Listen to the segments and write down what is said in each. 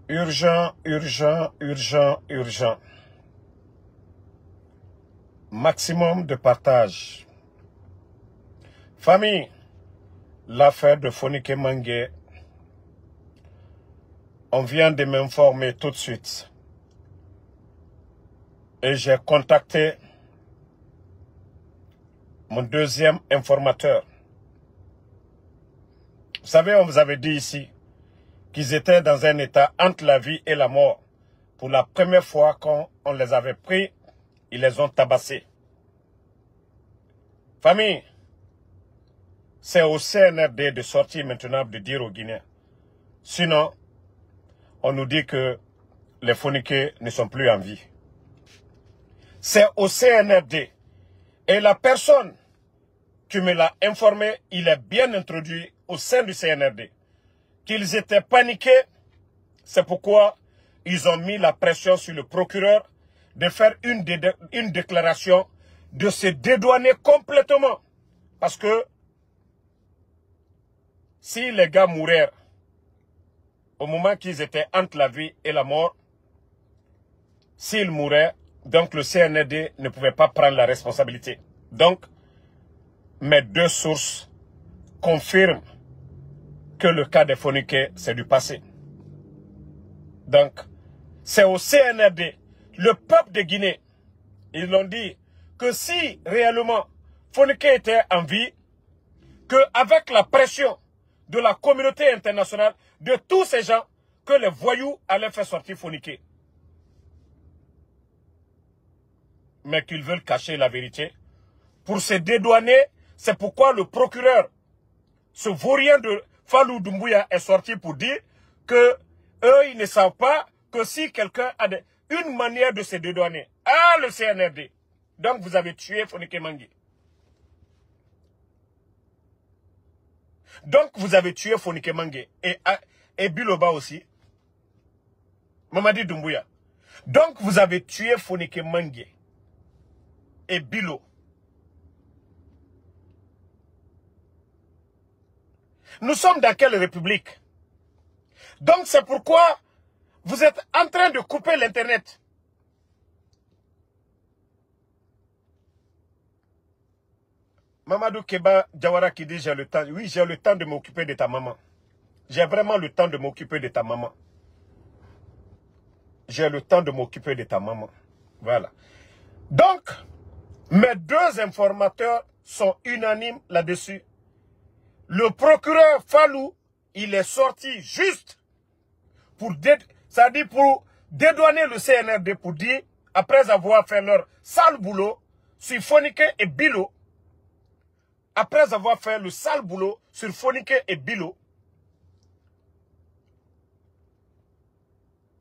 Urgent, urgent, urgent, urgent. Maximum de partage. Famille, l'affaire de Fonike Mangue, on vient de m'informer tout de suite. Et j'ai contacté mon deuxième informateur. Vous savez, on vous avait dit ici qu'ils étaient dans un état entre la vie et la mort. Pour la première fois, quand on les avait pris, ils les ont tabassés. Famille, c'est au CNRD de sortir maintenant de dire aux Guinéens. Sinon, on nous dit que les Foniqués ne sont plus en vie. C'est au CNRD. Et la personne qui me l'a informé, il est bien introduit au sein du CNRD. Qu'ils étaient paniqués, c'est pourquoi ils ont mis la pression sur le procureur de faire une déclaration, de se dédouaner complètement. Parce que si les gars mouraient au moment qu'ils étaient entre la vie et la mort, s'ils mouraient, donc le CNRD ne pouvait pas prendre la responsabilité. Donc, mes deux sources confirment que le cas des Foniqués, c'est du passé. Donc, c'est au CNRD, le peuple de Guinée, ils l'ont dit, que si réellement Foniqué était en vie, qu'avec la pression de la communauté internationale, de tous ces gens, que les voyous allaient faire sortir Foniqué. Mais qu'ils veulent cacher la vérité. Pour se dédouaner, c'est pourquoi le procureur, ce vaurien de Fallou Doumbouya, est sorti pour dire que eux, ils ne savent pas que si quelqu'un a une manière de se dédouaner. Ah, le CNRD. Donc vous avez tué Fonike Mangue. Donc vous avez tué Fonike Mangue. Et Biloba aussi. Mamadi Doumbouya. Donc vous avez tué Fonike Mangue. Et Bilo. Nous sommes dans quelle république? Donc c'est pourquoi vous êtes en train de couper l'internet. Mamadou Keba Diawara qui dit j'ai le temps. Oui, j'ai le temps de m'occuper de ta maman. J'ai vraiment le temps de m'occuper de ta maman. J'ai le temps de m'occuper de ta maman. Voilà. Donc, mes deux informateurs sont unanimes là-dessus. Le procureur Fallou, il est sorti juste pour, pour dédouaner le CNRD, pour dire, après avoir fait leur sale boulot sur Fonike et Bilo, après avoir fait le sale boulot sur Fonike et Bilo.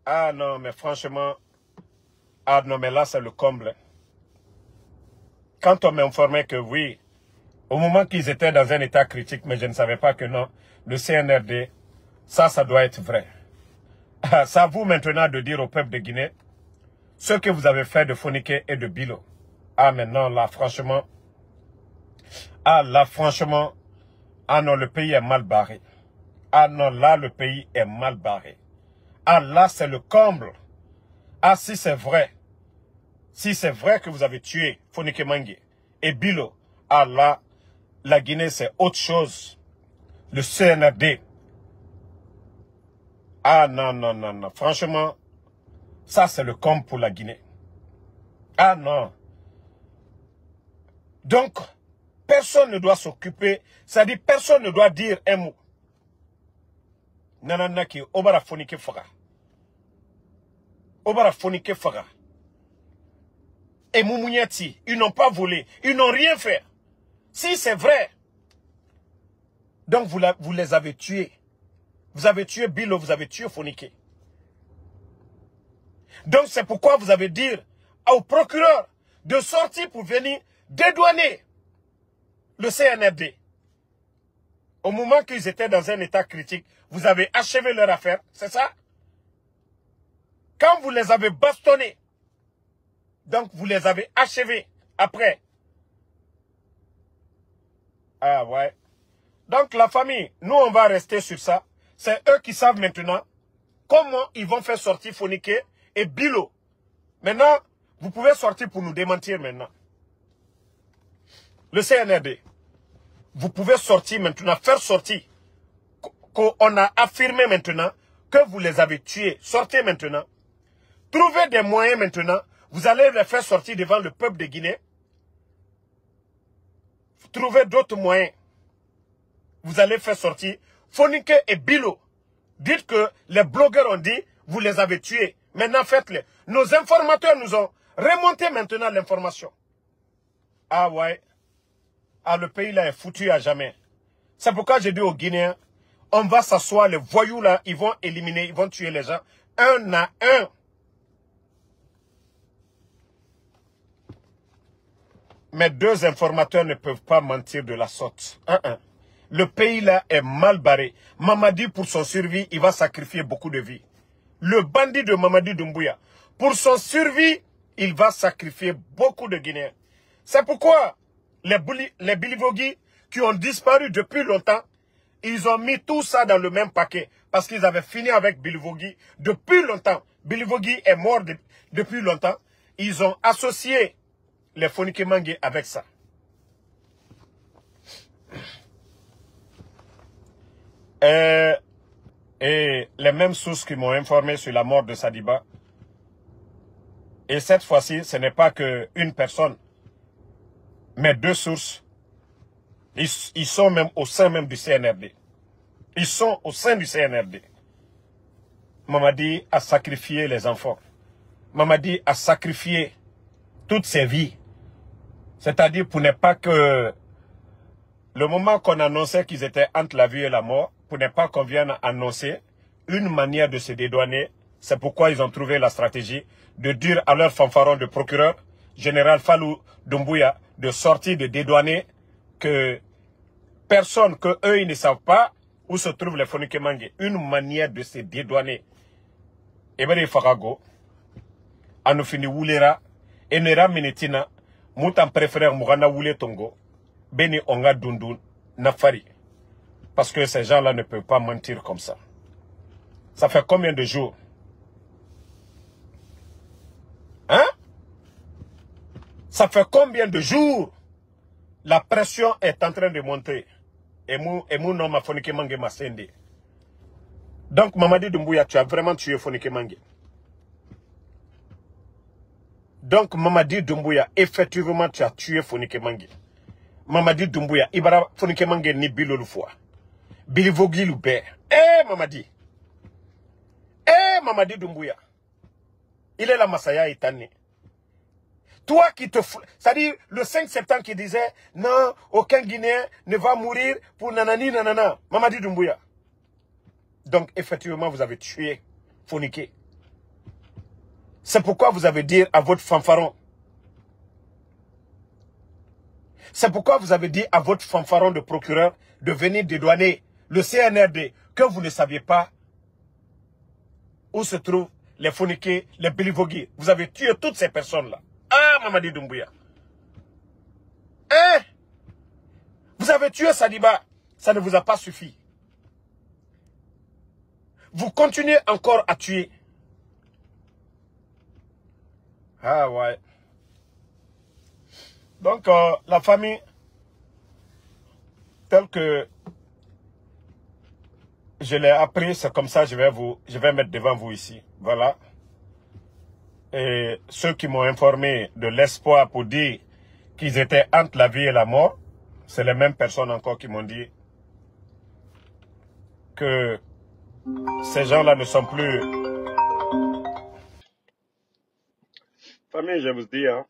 Ah non, mais franchement, ah non, mais là, c'est le comble. Quand on m'informait que oui, au moment qu'ils étaient dans un état critique, mais je ne savais pas que non, le CNRD, ça doit être vrai. C'est à vous maintenant de dire au peuple de Guinée ce que vous avez fait de Fonike et de Bilo. Ah, mais non, là, franchement, ah non, le pays est mal barré. Ah non, là, le pays est mal barré. Ah, là, c'est le comble. Ah, si c'est vrai que vous avez tué Fonike Mangue et Bilo, ah là, la Guinée, c'est autre chose. Le CNRD. Ah non, non, non, non. Franchement, ça, c'est le comble pour la Guinée. Ah non. Donc, personne ne doit s'occuper, c'est-à-dire personne ne doit dire un mot. Nanana qui obara Fonike Faga. Obara Fonike Faga. Et Moumouniati, ils n'ont pas volé, ils n'ont rien fait. Si c'est vrai, donc vous les avez tués. Vous avez tué Bilo, vous avez tué Fonike. Donc c'est pourquoi vous avez dit au procureur de sortir pour venir dédouaner le CNRD. Au moment qu'ils étaient dans un état critique, vous avez achevé leur affaire, c'est ça? Quand vous les avez bastonnés, donc vous les avez achevés après. Ah ouais. Donc la famille, nous on va rester sur ça. C'est eux qui savent maintenant. comment ils vont faire sortir Fonike et Bilo. Maintenant, vous pouvez sortir pour nous démentir maintenant. Le CNRD, vous pouvez sortir maintenant, faire sortir, qu'on a affirmé maintenant que vous les avez tués. Sortez maintenant. Trouvez des moyens maintenant. Vous allez les faire sortir devant le peuple de Guinée. Trouvez d'autres moyens. Vous allez faire sortir Fonike et Bilo. Dites que les blogueurs ont dit, vous les avez tués. Maintenant, faites-les. Nos informateurs nous ont remonté maintenant l'information. Ah ouais. Ah, le pays là est foutu à jamais. C'est pourquoi j'ai dit aux Guinéens, on va s'asseoir, les voyous là, ils vont éliminer, ils vont tuer les gens, un à un. Mais deux informateurs ne peuvent pas mentir de la sorte. Le pays là est mal barré. Mamadi, pour son survie, il va sacrifier beaucoup de vies. Le bandit de Mamadi Doumbouya, pour son survie, il va sacrifier beaucoup de Guinéens. C'est pourquoi les Bilivogui qui ont disparu depuis longtemps, ils ont mis tout ça dans le même paquet. Parce qu'ils avaient fini avec Bilivogui depuis longtemps. Bilivogui est mort depuis longtemps. Ils ont associé les Fonike Mangue avec ça. Et les mêmes sources qui m'ont informé sur la mort de Sadiba. Et cette fois-ci, ce n'est pas qu'une personne, mais deux sources. Ils sont même au sein même du CNRD. Ils sont au sein du CNRD. Mamadi a sacrifié les enfants. Mamadi a sacrifié toutes ses vies. C'est-à-dire pour ne pas que le moment qu'on annonçait qu'ils étaient entre la vie et la mort, pour ne pas qu'on vienne annoncer une manière de se dédouaner, c'est pourquoi ils ont trouvé la stratégie de dire à leur fanfaron de procureur, général Fallou Doumbouya, de sortir, de dédouaner que personne, que eux ils ne savent pas où se trouvent les Fonike Mangue. Une manière de se dédouaner. Et bien, il faut Anoufini Wulera, Enera Minetina, Moutan préfère Mourana Wule Tongo, Beni Onga Dundu Nafari. Parce que ces gens-là ne peuvent pas mentir comme ça. Ça fait combien de jours? Hein? Ça fait combien de jours? La pression est en train de monter. Et mon nom a Fonike Mangue Masende. Donc, Mamadi Doumbouya, tu as vraiment tué Fonike Mangue. Donc, Mamadi Doumbouya, effectivement, tu as tué Fonike Mangue. Mamadi Doumbouya, Ibara Fonike Mangue ni Bilolufwa. Bilivogui Loubert. Mamadi. Mamadi Doumbouya. Il est la Masaya Itane. Toi qui te... C'est-à-dire, le 5 septembre qui disait, non, aucun Guinéen ne va mourir pour nanani nanana. Mamadi Doumbouya. Donc, effectivement, vous avez tué Fonike. C'est pourquoi vous avez dit à votre fanfaron. C'est pourquoi vous avez dit à votre fanfaron de procureur de venir dédouaner le CNRD que vous ne saviez pas où se trouvent les Fonike, les Bilivogui. Vous avez tué toutes ces personnes-là. Ah, Mamadi Doumbouya. Vous avez tué Sadiba. Ça ne vous a pas suffi. Vous continuez encore à tuer. Ah ouais. Donc, la famille, telle que je l'ai appris, c'est comme ça, je vais mettre devant vous ici. Voilà. Et ceux qui m'ont informé de l'espoir pour dire qu'ils étaient entre la vie et la mort, c'est les mêmes personnes encore qui m'ont dit que ces gens-là ne sont plus... Famille, je vous dis, hein,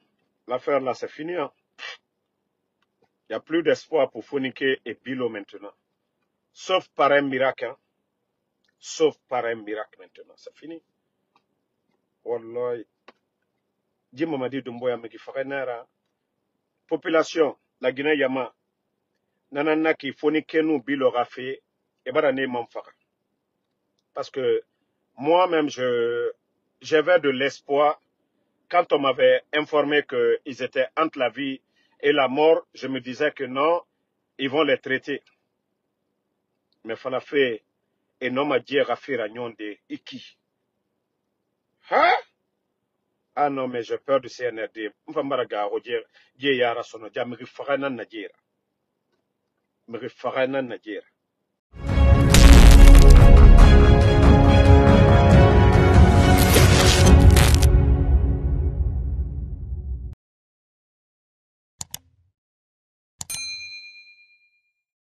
l'affaire là, c'est fini. Hein. Il n'y a plus d'espoir pour Fonike et Bilo maintenant. Sauf par un miracle. Hein. Sauf par un miracle maintenant. C'est fini. Wallahi. Dis Mamadi Doumbouya me qui ferait nera. Population, la Guinée-Yama. Nanana qui Fonike nous Bilo Rafé. Et barane Mamfara. Parce que moi-même, j'avais de l'espoir. Quand on m'avait informé qu'ils étaient entre la vie et la mort, je me disais que non, ils vont les traiter. Mais Falafé et non ma Dieu Rafira Nyonde Iki. Hein? Ah non, mais j'ai peur du CNRD. Mfambaraga, Roger, Yara Sono, Dia, Miri Farana Nadira. Miri Farana Nadira.